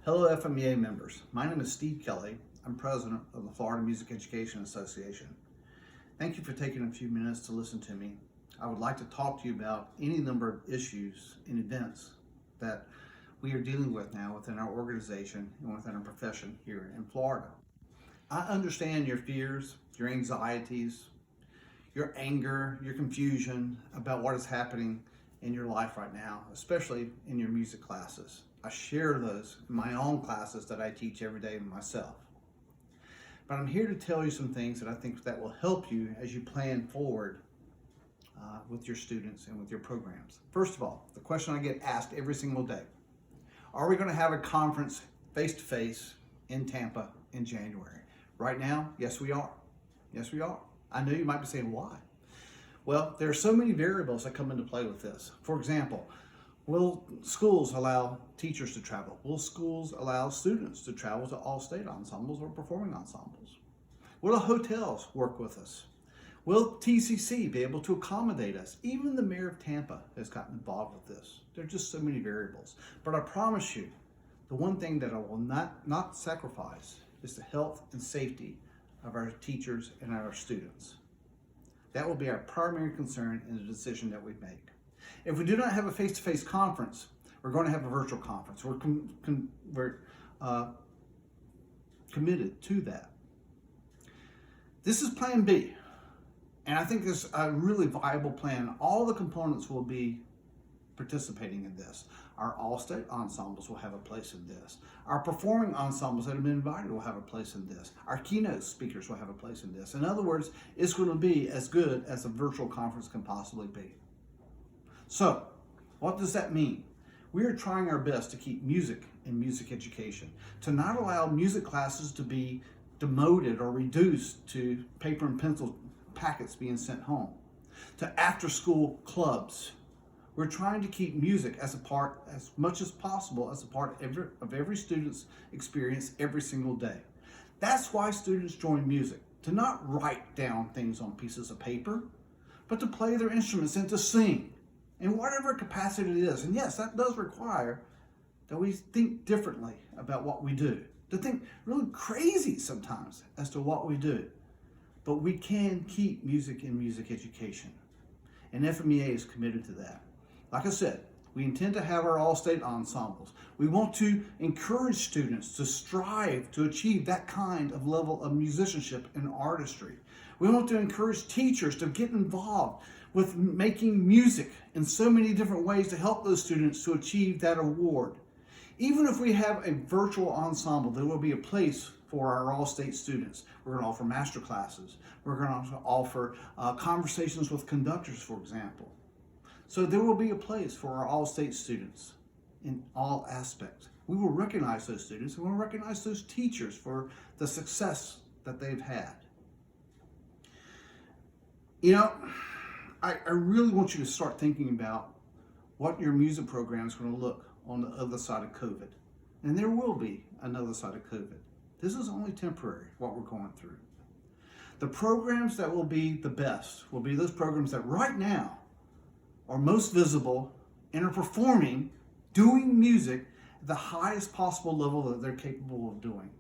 Hello FMEA members, my name is Steve Kelly. I'm president of the Florida Music Education Association. Thank you for taking a few minutes to listen to me. I would like to talk to you about any number of issues and events that we are dealing with now within our organization and within our profession here in Florida. I understand your fears, your anxieties, your anger, your confusion about what is happening in your life right now, especially in your music classes. I share those in my own classes that I teach every day myself. But I'm here to tell you some things that I think that will help you as you plan forward with your students and with your programs. First of all, the question I get asked every single day: are we going to have a conference face-to-face in Tampa in January? Right now, yes we are. Yes we are. I know you might be saying, why? Well, there are so many variables that come into play with this. For example, will schools allow teachers to travel? Will schools allow students to travel to all state ensembles or performing ensembles? Will the hotels work with us? Will TCC be able to accommodate us? Even the mayor of Tampa has gotten involved with this. There are just so many variables. But I promise you, the one thing that I will not sacrifice is the health and safety of our teachers and our students. That will be our primary concern in the decision that we make. If we do not have a face-to-face conference, we're going to have a virtual conference. We're committed to that. This is plan B, and I think it's a really viable plan. All the components will be participating in this. Our all-state ensembles will have a place in this. Our performing ensembles that have been invited will have a place in this. Our keynote speakers will have a place in this. In other words, it's going to be as good as a virtual conference can possibly be. So, what does that mean? We are trying our best to keep music in music education, to not allow music classes to be demoted or reduced to paper and pencil packets being sent home, to after-school clubs. We're trying to keep music as much as possible as a part of every student's experience every single day. That's why students join music, to not write down things on pieces of paper, but to play their instruments and to sing in whatever capacity it is. And yes, that does require that we think differently about what we do, to think really crazy sometimes as to what we do. But we can keep music in music education, and FMEA is committed to that. Like I said, we intend to have our all-state ensembles. We want to encourage students to strive to achieve that kind of level of musicianship and artistry. We want to encourage teachers to get involved with making music in so many different ways to help those students to achieve that award. Even if we have a virtual ensemble, there will be a place for our all-state students. We're going to offer master classes. We're going to offer conversations with conductors, for example. So there will be a place for our all-state students in all aspects. We will recognize those students and we'll recognize those teachers for the success that they've had. You know, I really want you to start thinking about what your music program is going to look on the other side of COVID. And there will be another side of COVID. This is only temporary, what we're going through. The programs that will be the best will be those programs that right now are most visible and are performing, doing music at the highest possible level that they're capable of doing.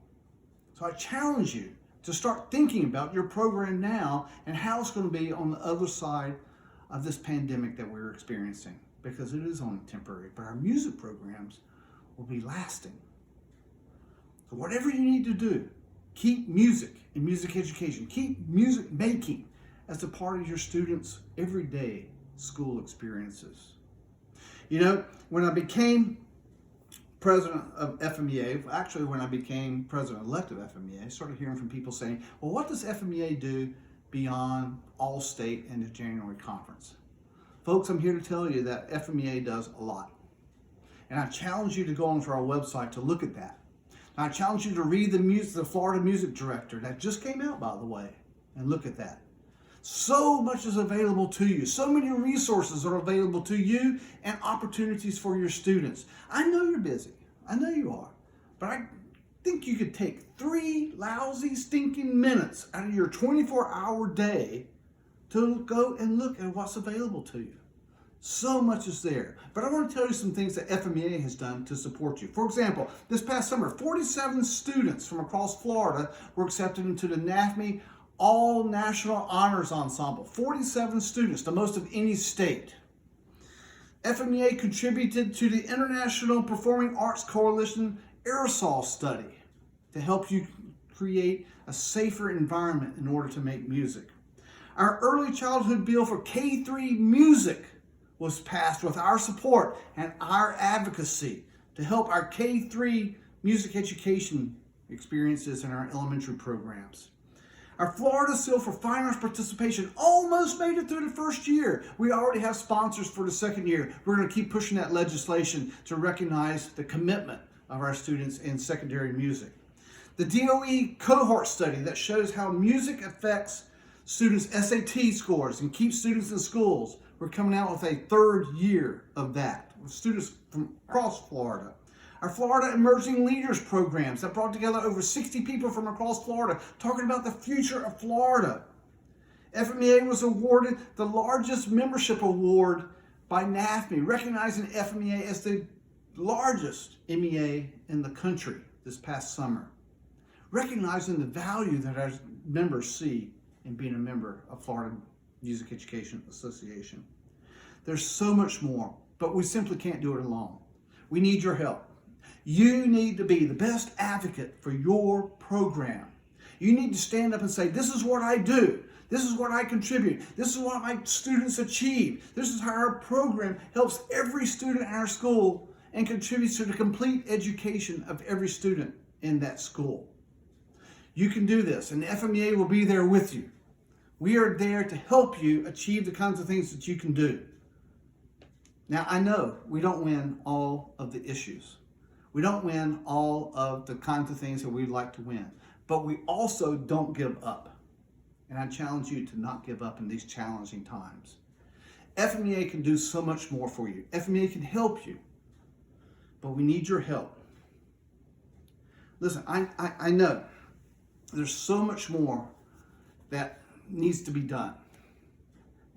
So I challenge you to start thinking about your program now and how it's going to be on the other side of this pandemic that we're experiencing, because it is only temporary, but our music programs will be lasting. So whatever you need to do, keep music in music education, keep music making as a part of your students' everyday school experiences. You know, when I became president of FMEA, actually when I became president-elect of FMEA, I started hearing from people saying, well, what does FMEA do beyond all-state and the January conference? Folks, I'm here to tell you that FMEA does a lot. And I challenge you to go onto our website to look at that. And I challenge you to read the Florida Music Director that just came out, by the way, and look at that. So much is available to you. So many resources are available to you and opportunities for your students. I know you're busy. I know you are. But I think you could take 3 lousy, stinking minutes out of your 24-hour day to go and look at what's available to you. So much is there. But I want to tell you some things that FMEA has done to support you. For example, this past summer, 47 students from across Florida were accepted into the NAFME All National Honors Ensemble. 47 students, the most of any state. FMEA contributed to the International Performing Arts Coalition aerosol study to help you create a safer environment in order to make music. Our early childhood bill for K-3 music was passed with our support and our advocacy to help our K-3 music education experiences in our elementary programs. Our Florida Seal for Fine Arts participation almost made it through the first year. We already have sponsors for the second year. We're going to keep pushing that legislation to recognize the commitment of our students in secondary music. The DOE cohort study that shows how music affects students' SAT scores and keeps students in schools. We're coming out with a third year of that with students from across Florida. Our Florida Emerging Leaders programs that brought together over 60 people from across Florida talking about the future of Florida. FMEA was awarded the largest membership award by NAFME, recognizing FMEA as the largest MEA in the country this past summer, recognizing the value that our members see in being a member of Florida Music Education Association. There's so much more, but we simply can't do it alone. We need your help. You need to be the best advocate for your program. You need to stand up and say, this is what I do. This is what I contribute. This is what my students achieve. This is how our program helps every student in our school and contributes to the complete education of every student in that school. You can do this, and FMEA will be there with you. We are there to help you achieve the kinds of things that you can do. Now, I know we don't win all of the issues. We don't win all of the kinds of things that we'd like to win, but we also don't give up. And I challenge you to not give up in these challenging times. FMEA can do so much more for you. FMEA can help you, but we need your help. Listen, I know there's so much more that needs to be done.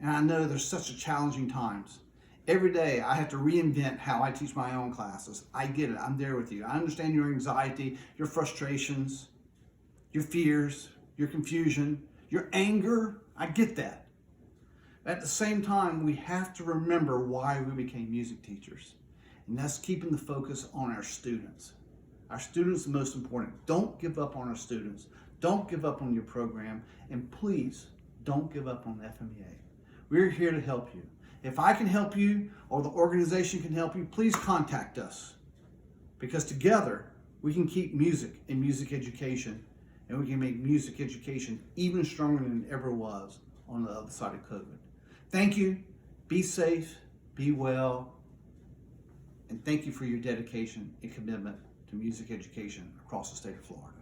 And I know there's such a challenging times. Every day I have to reinvent how I teach my own classes. I get it. I'm there with you. I understand your anxiety, your frustrations, your fears, your confusion, your anger. I get that. At the same time, we have to remember why we became music teachers. And that's keeping the focus on our students. Our students are the most important. Don't give up on our students. Don't give up on your program. And please, don't give up on the FMEA. We're here to help you. If I can help you or the organization can help you, please contact us. Because together, we can keep music and music education, and we can make music education even stronger than it ever was on the other side of COVID. Thank you. Be safe, be well, and thank you for your dedication and commitment to music education across the state of Florida.